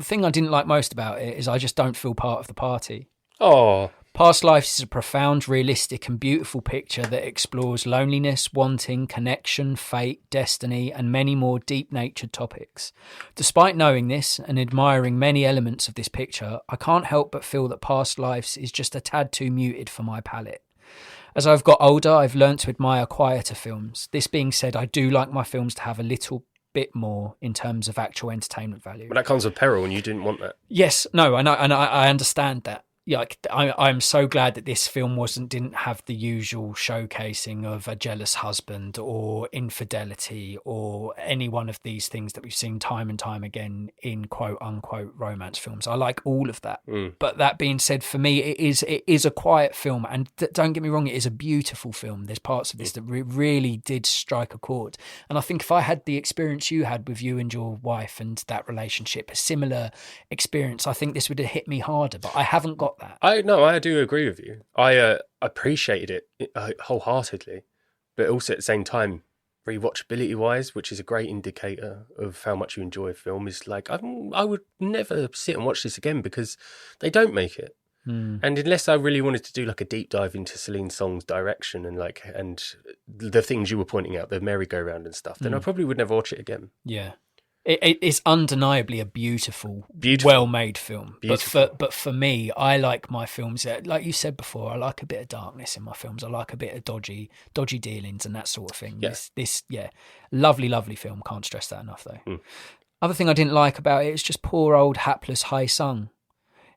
thing I didn't like most about it is I just don't feel part of the party. Oh. Past Lives is a profound, realistic and beautiful picture that explores loneliness, wanting, connection, fate, destiny and many more deep-natured topics. Despite knowing this and admiring many elements of this picture, I can't help but feel that Past Lives is just a tad too muted for my palate. As I've got older, I've learnt to admire quieter films. This being said, I do like my films to have a little bit more in terms of actual entertainment value. But that comes with peril and you didn't want that. Yes, no, and I understand that. Yeah, like, I'm so glad that this film didn't have the usual showcasing of a jealous husband or infidelity or any one of these things that we've seen time and time again in quote unquote romance films. I like all of that. But that being said, for me, it is a quiet film, and don't get me wrong, it is a beautiful film. There's parts of this that really did strike a chord, and I think if I had the experience you had with you and your wife and that relationship, a similar experience, I think this would have hit me harder. But I haven't got that. I do agree with you. I appreciated it wholeheartedly, but also at the same time, rewatchability wise, which is a great indicator of how much you enjoy a film, is like I would never sit and watch this again because they don't make it. And unless I really wanted to do like a deep dive into Celine Song's direction and the things you were pointing out, the merry-go-round and stuff, then I probably would never watch it again. Yeah. It's undeniably a beautiful, well-made film. Beautiful. But for me, I like my films, like you said before, I like a bit of darkness in my films. I like a bit of dodgy dealings and that sort of thing. Yeah. This lovely, lovely film. Can't stress that enough, though. Other thing I didn't like about it is just poor old hapless Hai Sung.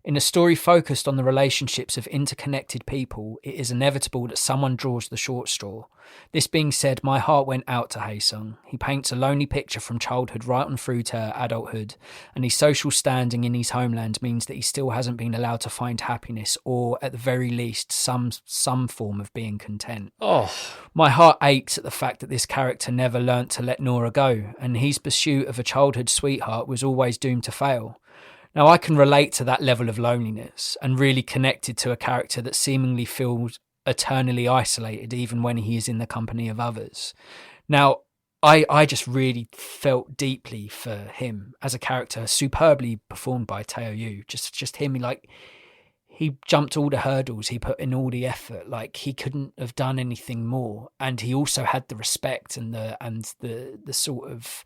In a story focused on the relationships of interconnected people, it is inevitable that someone draws the short straw. This being said, my heart went out to Hae Sung. He paints a lonely picture from childhood right on through to adulthood, and his social standing in his homeland means that he still hasn't been allowed to find happiness, or at the very least, some form of being content. Oh, My heart aches at the fact that this character never learnt to let Nora go, and his pursuit of a childhood sweetheart was always doomed to fail. Now, I can relate to that level of loneliness and really connected to a character that seemingly feels eternally isolated even when he is in the company of others. Now, I just really felt deeply for him as a character, superbly performed by Teo Yu. Just him, like, he jumped all the hurdles, he put in all the effort, like he couldn't have done anything more. And he also had the respect and the sort of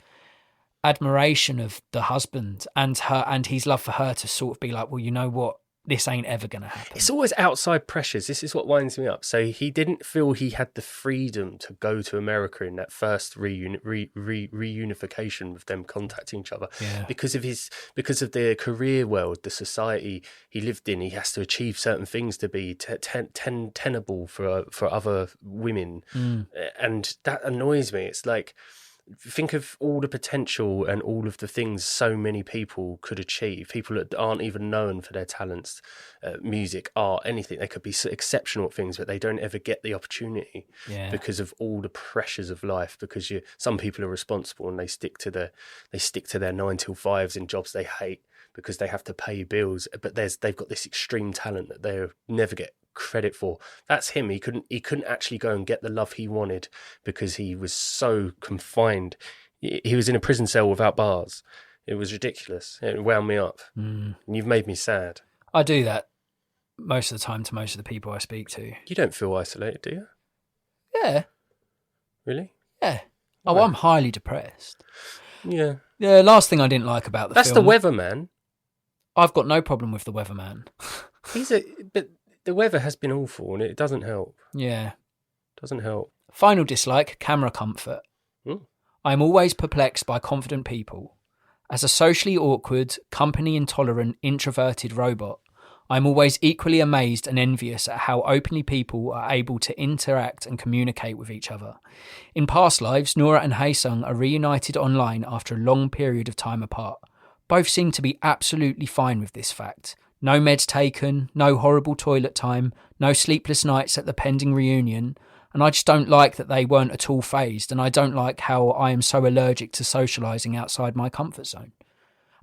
admiration of the husband and her and his love for her to sort of be like, well, you know what, this ain't ever going to happen. it's always outside pressures. This is what winds me up. So he didn't feel he had the freedom to go to America in that first reunification with them contacting each other. Yeah. Because of the career world, the society he lived in. He has to achieve certain things to be tenable for other women, and that annoys me. It's like think of all the potential and all of the things so many people could achieve. People that aren't even known for their talents, music, art, anything. They could be exceptional at things, but they don't ever get the opportunity because of all the pressures of life. Because some people are responsible and they stick to their 9-to-5s in jobs they hate because they have to pay bills. But they've got this extreme talent that they'll never get credit for. That's him. He couldn't actually go and get the love he wanted because he was so confined. He was in a prison cell without bars. It was ridiculous. It wound me up. And you've made me sad. I do that most of the time to most of the people I speak to. You don't feel isolated, do you? Yeah. Really? Yeah. Oh, I'm highly depressed. Yeah. The last thing I didn't like about the That's film... the weatherman. I've got no problem with the weatherman. But the weather has been awful and it doesn't help. Yeah. Doesn't help. Final dislike, camera comfort. I'm always perplexed by confident people. As a socially awkward, company-intolerant, introverted robot, I'm always equally amazed and envious at how openly people are able to interact and communicate with each other. In past lives, Nora and Hae-sung are reunited online after a long period of time apart. Both seem to be absolutely fine with this fact. No meds taken, no horrible toilet time, no sleepless nights at the pending reunion, and I just don't like that they weren't at all phased, and I don't like how I am so allergic to socialising outside my comfort zone.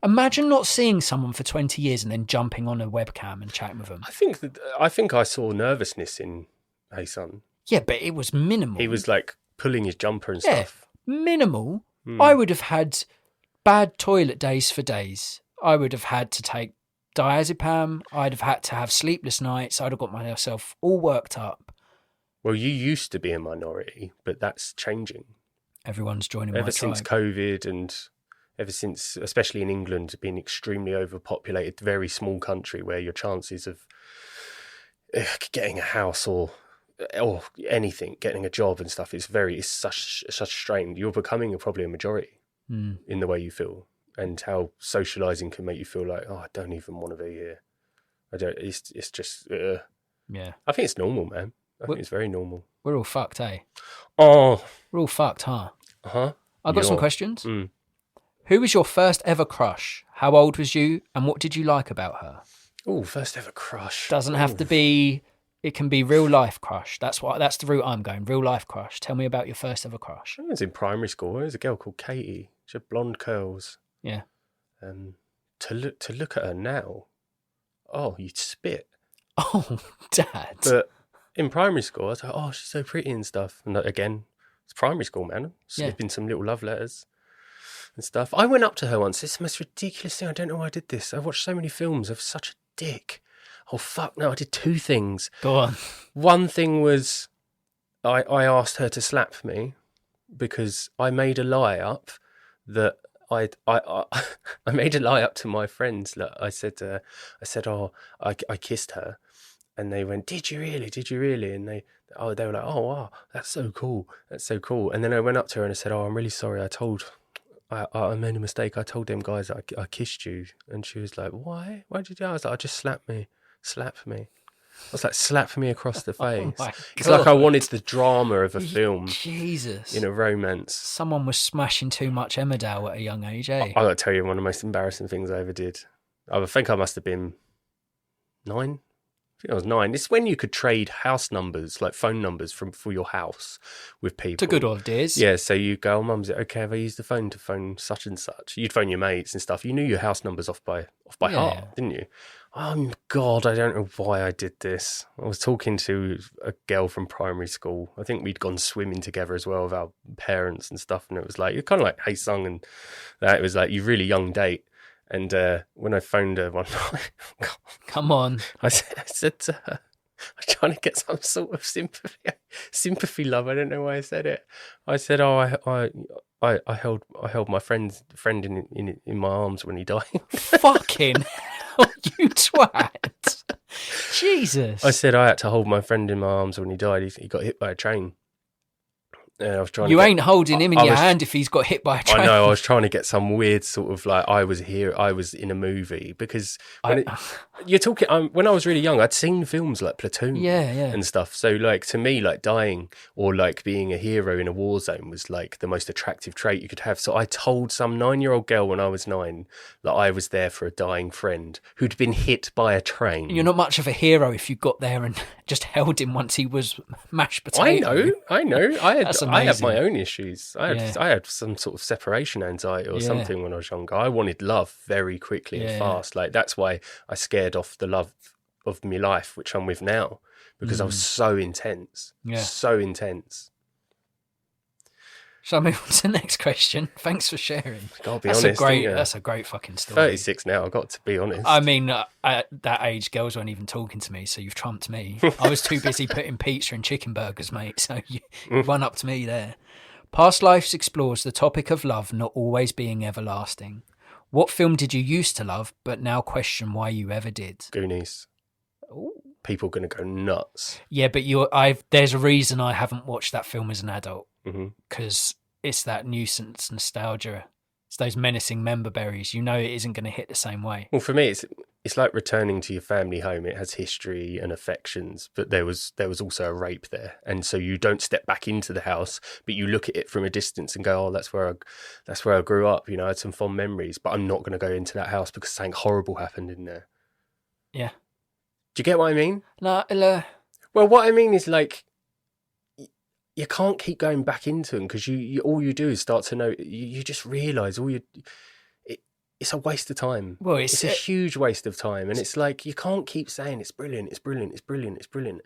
Imagine not seeing someone for 20 years and then jumping on a webcam and chatting with them. I think I saw nervousness in Hae-sung. Yeah, but it was minimal. He was like pulling his jumper and stuff. Minimal. I would have had bad toilet days for days. I would have had to take diazepam. I'd have had to have sleepless nights. I'd have got myself all worked up. Well, you used to be a minority, but that's changing. Everyone's joining my tribe. Ever since COVID and ever since, especially in England, being extremely overpopulated, very small country where your chances of getting a house or anything, getting a job and stuff is such a strain. You're becoming probably a majority in the way you feel. And how socialising can make you feel like, I don't even want to be here. It's just, yeah. I think it's normal, man. I think it's very normal. We're all fucked, eh? Oh. We're all fucked, huh? Uh-huh. I've got some questions. Who was your first ever crush? How old was you? And what did you like about her? Oh, first ever crush. Doesn't have to be, it can be real life crush. That's the route I'm going. Real life crush. Tell me about your first ever crush. I was in primary school. There was a girl called Katie. She had blonde curls. Yeah. To look at her now, you'd spit. Oh, Dad. But in primary school, I was like, she's so pretty and stuff. And again, it's primary school, man. Slipping some little love letters and stuff. I went up to her once. This is the most ridiculous thing. I don't know why I did this. I've watched so many films of such a dick. Oh, fuck. No, I did two things. Go on. One thing was I asked her to slap me because I made a lie up that I made a lie up to my friends. Look, I said, I kissed her, and they went, "Did you really? Did you really?" And they were like, "Oh wow, that's so cool. That's so cool." And then I went up to her and I said, "Oh, I'm really sorry. I made a mistake. I told them guys that I kissed you." And she was like, "Why? Why did you do that?" I was like, "I just slap me." I was like, slap me across the face. It's like I wanted the drama of a film. Jesus. In a romance. Someone was smashing too much Emmerdale at a young age, eh? I got to tell you, one of the most embarrassing things I ever did. I think I must have been 9. I think I was 9. It's when you could trade house numbers, like phone numbers for your house with people. It's a good old days. Yeah, so you go, Mum, is it okay if I use the phone to phone such and such? You'd phone your mates and stuff. You knew your house numbers off by heart, didn't you? Oh, God, I don't know why I did this. I was talking to a girl from primary school. I think we'd gone swimming together as well with our parents and stuff. And it was like, you're kind of like Hae-sung and that. It was like, you really young date. And when I phoned her one night, come on, I said to her, I'm trying to get some sort of sympathy love. I don't know why I said it. I said, I held my friend in my arms when he died. Fucking hell, you twat! Jesus. I said I had to hold my friend in my arms when he died. He got hit by a train. I was trying. You ain't holding him in your hand if he's got hit by a train. I know. I was trying to get some weird sort of like I was in a movie because you're talking. When I was really young, I'd seen films like Platoon, and stuff. So like to me, like dying or like being a hero in a war zone was like the most attractive trait you could have. So I told some 9-year-old girl when I was 9 that I was there for a dying friend who'd been hit by a train. You're not much of a hero if you got there and just held him once he was mashed potato. I know. I had my own issues. I had some sort of separation anxiety or something when I was younger. I wanted love very quickly and fast. Like that's why I scared off the love of my life, which I'm with now, because I was so intense. Yeah. So intense. Shall I move on to the next question? Thanks for sharing. Gotta be honest. That's a great fucking story. 36 now, I've got to be honest. I mean, at that age, girls weren't even talking to me, so you've trumped me. I was too busy putting pizza and chicken burgers, mate, so you run up to me there. Past Lives explores the topic of love not always being everlasting. What film did you used to love, but now question why you ever did? Goonies. Ooh. People are going to go nuts. Yeah, but there's a reason I haven't watched that film as an adult. Because it's that nuisance nostalgia. It's those menacing member berries. You know it isn't going to hit the same way. Well, for me, it's like returning to your family home. It has history and affections, but there was also a rape there, and so you don't step back into the house, but you look at it from a distance and go, "Oh, that's where I grew up." You know, I had some fond memories, but I'm not going to go into that house because something horrible happened in there. Yeah. Do you get what I mean? No. Well, what I mean is like, you can't keep going back into them because you all you do is start to know. You just realise it's a waste of time. Well, it's a huge waste of time, and it's like you can't keep saying it's brilliant, it's brilliant, it's brilliant, it's brilliant.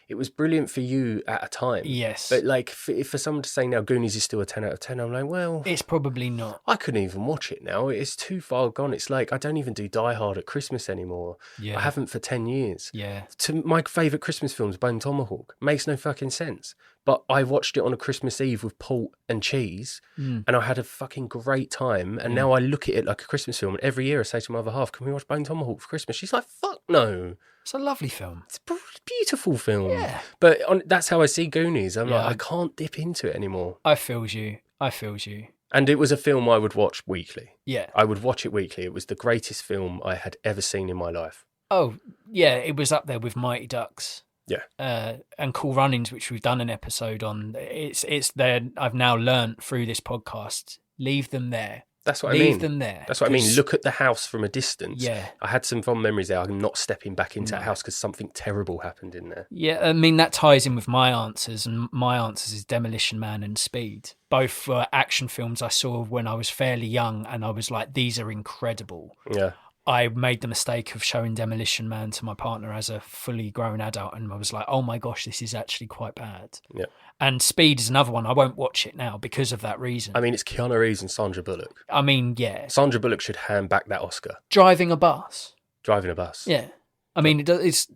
It was brilliant for you at a time, yes. But like for someone to say now Goonies is still a 10 out of 10, I'm like, well, it's probably not. I couldn't even watch it now. It's too far gone. It's like I don't even do Die Hard at Christmas anymore. Yeah. I haven't for 10 years. Yeah. My favourite Christmas film is Bone Tomahawk. Makes no fucking sense. But I watched it on a Christmas Eve with port and cheese, and I had a fucking great time. And now I look at it like a Christmas film, and every year I say to my other half, "Can we watch Bone Tomahawk for Christmas?" She's like, "Fuck no." It's a lovely film. It's a beautiful film. Yeah. But that's how I see Goonies. I'm like, I can't dip into it anymore. I feels you. And it was a film I would watch weekly. Yeah. I would watch it weekly. It was the greatest film I had ever seen in my life. Oh, yeah. It was up there with Mighty Ducks. Yeah. And Cool Runnings, which we've done an episode on. It's there. I've now learnt through this podcast. Leave them there. That's what I mean. Leave them there. That's what I mean. Look at the house from a distance. Yeah. I had some fond memories there. I'm not stepping back into that house because something terrible happened in there. Yeah, I mean, that ties in with my answers, and my answers is Demolition Man and Speed. Both were action films I saw when I was fairly young, and I was like, these are incredible. Yeah. I made the mistake of showing Demolition Man to my partner as a fully grown adult, and I was like, oh my gosh, this is actually quite bad. Yeah. And Speed is another one. I won't watch it now because of that reason. I mean, it's Keanu Reeves and Sandra Bullock. I mean, yeah. Sandra Bullock should hand back that Oscar. Driving a bus. Yeah. I mean, it's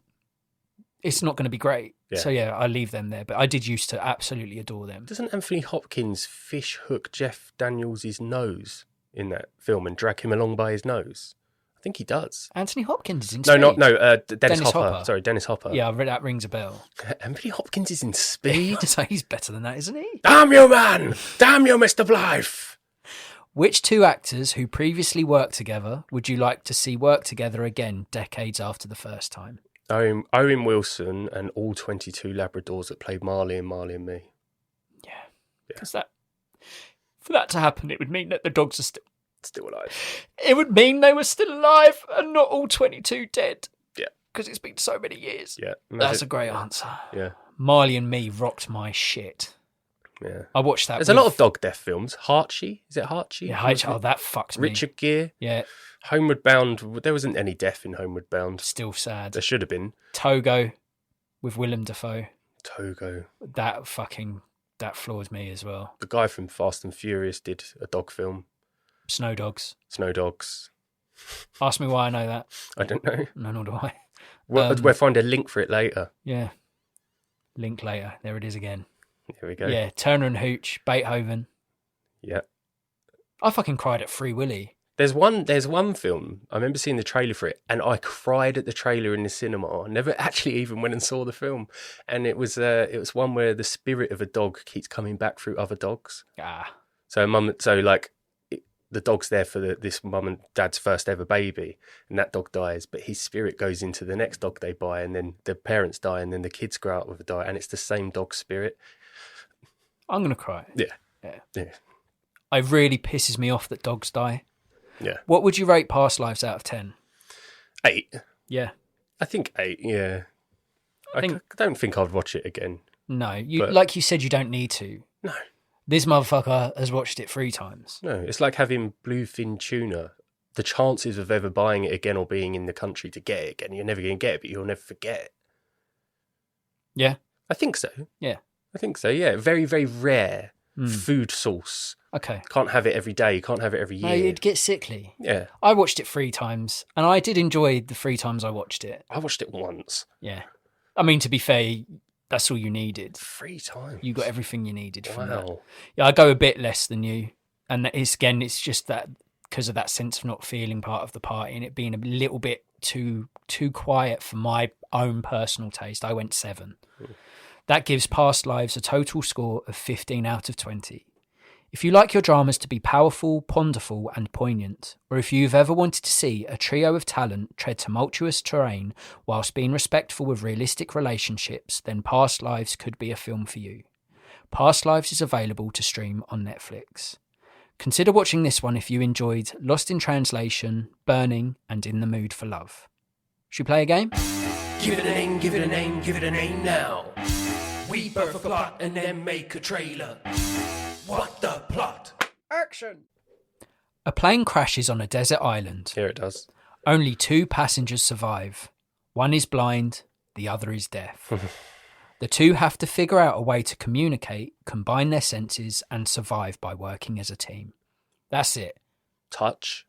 not going to be great. Yeah. So, yeah, I leave them there. But I did used to absolutely adore them. Doesn't Anthony Hopkins fish hook Jeff Daniels' nose in that film and drag him along by his nose? I think he does. Anthony Hopkins is in Speed. Dennis Hopper. Sorry, Dennis Hopper. Yeah, that rings a bell. Anthony Hopkins is in Speed? So he's better than that, isn't he? Damn you, man! Damn you, Mr. Blythe! Which two actors who previously worked together would you like to see work together again decades after the first time? Owen Wilson and all 22 Labradors that played Marley and Me. Yeah. Because for that to happen, it would mean that the dogs are still alive. It would mean they were still alive and not all 22 dead. Yeah. Because it's been so many years. Yeah. That's a great answer. Yeah. Marley and Me rocked my shit. Yeah. I watched that. There's a lot of dog death films. Harchie? Is it Harchie? Yeah, oh, that fucked me. Richard Gere? Yeah. Homeward Bound. There wasn't any death in Homeward Bound. Still sad. There should have been. Togo with Willem Dafoe. Togo. That floored me as well. The guy from Fast and Furious did a dog film. Snow Dogs. Ask me why I know that. I don't know. No, nor do I. We'll find a link for it later. Yeah. Link later. There it is again. Here we go. Yeah, Turner and Hooch, Beethoven. Yeah. I fucking cried at Free Willy. There's one film, I remember seeing the trailer for it, and I cried at the trailer in the cinema. I never actually even went and saw the film. And it was one where the spirit of a dog keeps coming back through other dogs. The dog's there for this mum and dad's first ever baby, and that dog dies, but his spirit goes into the next dog they buy, and then the parents die, and then the kids grow up with a die, and it's the same dog spirit. I'm going to cry. Yeah. It really pisses me off that dogs die. Yeah. What would you rate Past Lives out of 10? 8. Yeah. I think 8, yeah. I don't think I'd watch it again. No, like you said, you don't need to. No. This motherfucker has watched it 3 times. No, it's like having bluefin tuna. The chances of ever buying it again or being in the country to get it again, you're never going to get it, but you'll never forget it. Yeah? I think so. Yeah. I think so, yeah. Very, very rare food source. Okay. Can't have it every day. You can't have it every year. No, you'd get sickly. Yeah. I watched it 3 times, and I did enjoy the 3 times I watched it. I watched it once. Yeah. I mean, to be fair, that's all you needed. 3 times? You got everything you needed from that. Wow. Yeah, I go a bit less than you. And it's just that because of that sense of not feeling part of the party and it being a little bit too quiet for my own personal taste. I went 7. That gives Past Lives a total score of 15 out of 20. If you like your dramas to be powerful, ponderful and poignant, or if you've ever wanted to see a trio of talent tread tumultuous terrain whilst being respectful of realistic relationships, then Past Lives could be a film for you. Past Lives is available to stream on Netflix. Consider watching this one if you enjoyed Lost in Translation, Burning and In the Mood for Love. Should we play a game? Give it a name, give it a name, give it a name now. We birth a plot and then make a trailer. What the plot? Action! A plane crashes on a desert island. Here it does. Only 2 passengers survive. One is blind, the other is deaf. The 2 have to figure out a way to communicate, combine their senses, and survive by working as a team. That's it. Touch.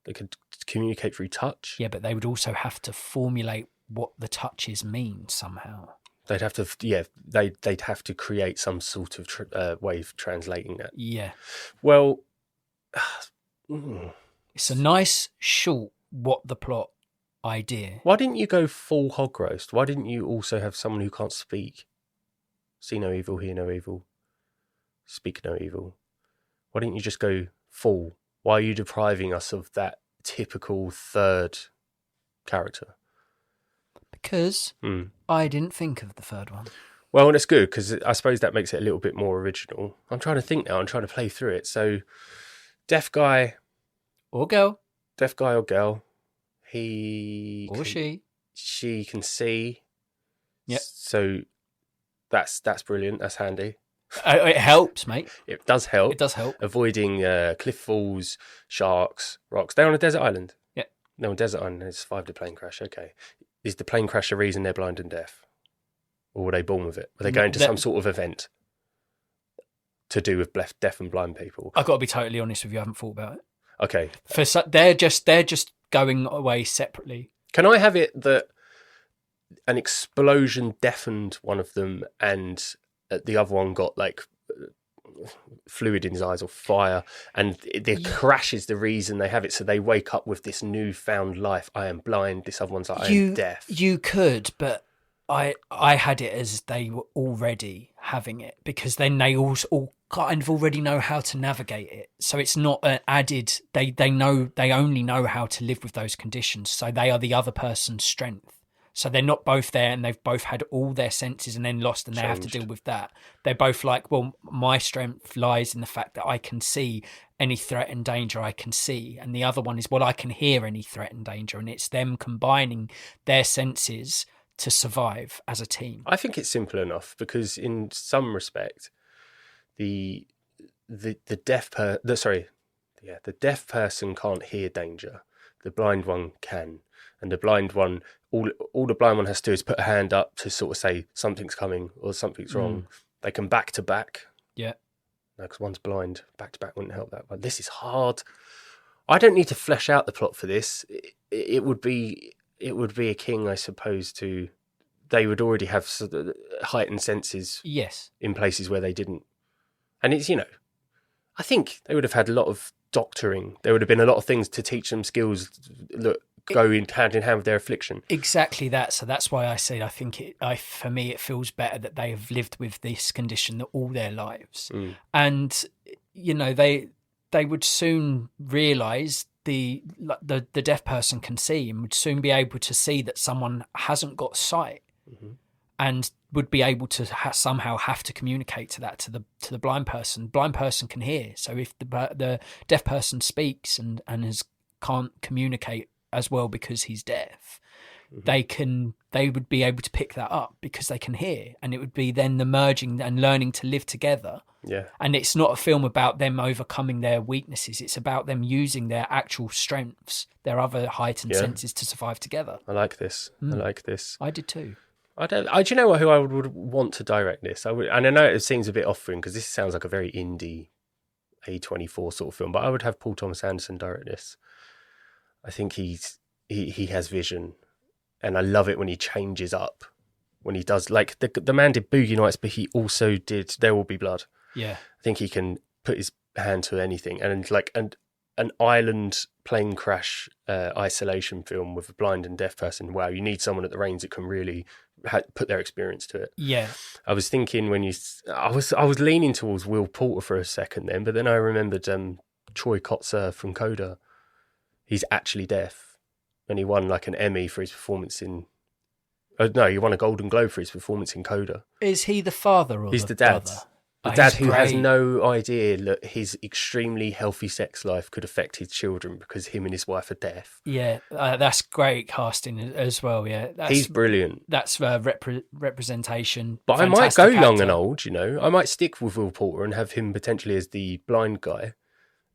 They could communicate through touch. Yeah, but they would also have to formulate what the touches mean somehow. They'd have to, they'd have to create some sort of way of translating that. Yeah. Well, it's a nice, short, what the plot idea. Why didn't you go full hog roast? Why didn't you also have someone who can't speak? See no evil, hear no evil, speak no evil. Why didn't you just go full? Why are you depriving us of that typical third character? Because I didn't think of the third one. Well, that's good, because I suppose that makes it a little bit more original. I'm trying to think now. I'm trying to play through it. So, deaf guy or girl, he or she can see. Yep. So that's brilliant. That's handy. It helps, mate. It does help. It does help. Avoiding cliff falls, sharks, rocks. They're on a desert island. Yeah. They're on a desert island. They survived a plane crash. Okay. Is the plane crash the reason they're blind and deaf? Or were they born with it? Were they going to some sort of event to do with deaf and blind people? I've got to be totally honest with you. I haven't thought about it. Okay. They're just going away separately. Can I have it that an explosion deafened one of them and the other one got like fluid in his eyes or fire, and the crash is the reason they have it, so they wake up with this newfound life? I am blind. This other one's like, I am deaf. You could, but I had it as they were already having it, because then they all kind of already know how to navigate it. So it's not an added. They only know how to live with those conditions. So they are the other person's strength. So they're not both there, and they've both had all their senses and then lost, and they have to deal with that. They're both like, well, my strength lies in the fact that I can see any threat and danger I can see. And the other one is, well, I can hear any threat and danger. And it's them combining their senses to survive as a team. I think it's simple enough, because in some respect, the deaf person can't hear danger. The blind one can. And the blind one, all the blind one has to do is put a hand up to sort of say something's coming or something's wrong. They can back to back. Yeah. No, because one's blind. Back to back wouldn't help that. But this is hard. I don't need to flesh out the plot for this. It would be a king, I suppose. They would already have sort of heightened senses. Yes. In places where they didn't, and it's I think they would have had a lot of doctoring. There would have been a lot of things to teach them skills that go hand in hand with their affliction. Exactly that. So that's why I say I think for me it feels better that they have lived with this condition all their lives, and they would soon realise the deaf person can see, and would soon be able to see that someone hasn't got sight, and would be able to somehow have to communicate to that to the blind person. Blind person can hear, so if the deaf person speaks and can't communicate as well because he's deaf, they would be able to pick that up because they can hear, and it would be then the merging and learning to live together. Yeah. And it's not a film about them overcoming their weaknesses, it's about them using their actual strengths, their other heightened senses to survive together. I like this. I did too. Do you know who I would want to direct this? And I know it seems a bit off-putting because this sounds like a very indie A24 sort of film, but I would have Paul Thomas Anderson direct this. I think he has vision, and I love it when he changes up. When he does, like the man did Boogie Nights, but he also did There Will Be Blood. Yeah, I think he can put his hand to anything, and like an island plane crash isolation film with a blind and deaf person. Wow, you need someone at the reins that can really put their experience to it. Yeah, I was thinking I was leaning towards Will Poulter for a second then, but then I remembered Troy Kotzer from Coda. He's actually deaf, and he won like an Emmy for his performance in. No, he won a Golden Globe for his performance in Coda. Is he the father or he's the dad? Brother? The dad who has no idea that his extremely healthy sex life could affect his children because him and his wife are deaf. Yeah, that's great casting as well. Yeah, he's brilliant. That's representation. But Fantastic I might go young actor. and old. I might stick with Will Poulter and have him potentially as the blind guy,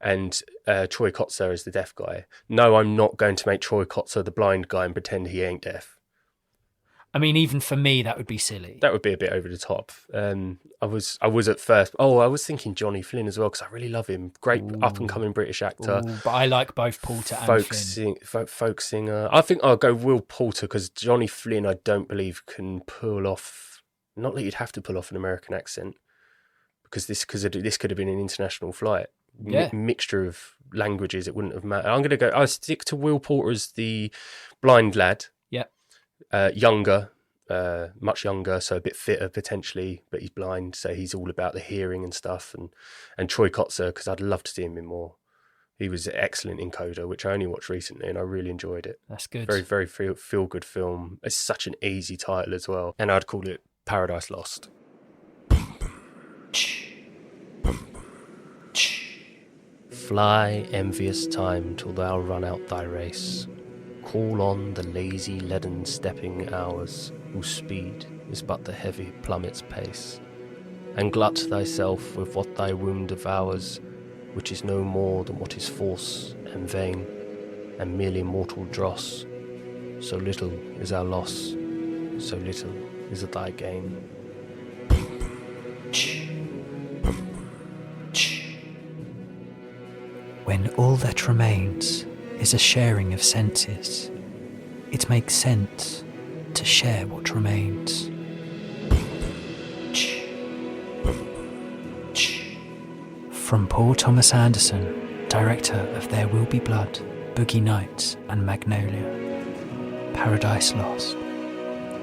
and Troy Kotzer as the deaf guy. No, I'm not going to make Troy Kotzer the blind guy and pretend he ain't deaf. I mean, even for me, that would be silly. That would be a bit over the top. I was at first. I was thinking Johnny Flynn as well because I really love him. Great up and coming British actor. But I like both Poulter and Flynn. Folk singer. I think I'll go Will Poulter because Johnny Flynn I don't believe can pull off. Not that you'd have to pull off an American accent because this could have been an international flight. Yeah. Mixture of languages. It wouldn't have mattered. I'll stick to Will Poulter as the blind lad. Yeah. Younger, much younger, so a bit fitter potentially, but he's blind, so he's all about the hearing and stuff. And Troy Kotzer, because I'd love to see him in more. He was excellent in Coda, which I only watched recently, and I really enjoyed it. That's good. Very, very feel-good film. It's such an easy title as well, and I'd call it Paradise Lost. Fly, envious time, till thou run out thy race. Call on the lazy leaden stepping hours, whose speed is but the heavy plummet's pace, and glut thyself with what thy womb devours, which is no more than what is false and vain, and merely mortal dross. So little is our loss, so little is thy gain. When all that remains is a sharing of senses, it makes sense to share what remains. From Paul Thomas Anderson, director of There Will Be Blood, Boogie Nights and Magnolia. Paradise Lost,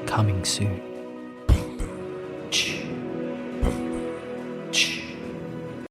coming soon.